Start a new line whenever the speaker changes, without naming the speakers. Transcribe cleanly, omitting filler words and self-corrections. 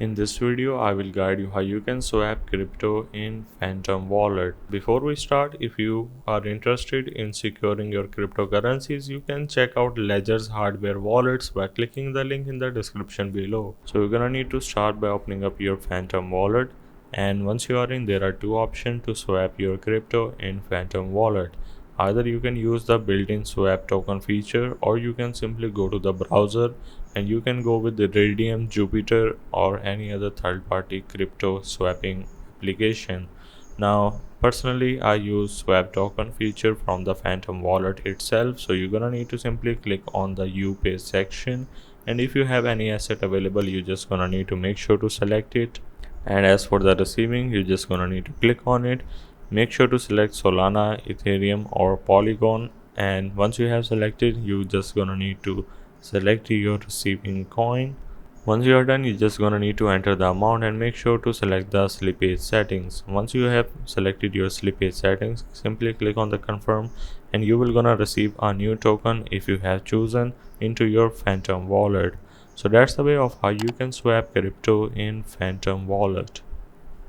In this video, I will guide you how you can swap crypto in Phantom Wallet. Before we start, if you are interested in securing your cryptocurrencies, you can check out Ledger's hardware wallets by clicking the link in the description below. So you're gonna need to start by opening up your Phantom Wallet, and once you are in, there are two options to swap your crypto in Phantom Wallet. Either you can use the built-in swap token feature, or you can simply go to the browser and you can go with the Radium, Jupiter, or any other third-party crypto swapping application. Now personally, I use swap token feature from the Phantom Wallet itself, so you're gonna need to simply click on the You Pay section, and if you have any asset available, you're just gonna need to make sure to select it. And as for the receiving, you're just gonna need to click on it. Make sure to select Solana, Ethereum, or Polygon, and once you have selected, you just gonna need to select your receiving coin. Once you are done, you're just gonna need to enter the amount and make sure to select the slippage settings. Once you have selected your slippage settings, simply click on the confirm, and you will gonna receive a new token if you have chosen into your Phantom Wallet. So that's the way of how you can swap crypto in Phantom Wallet.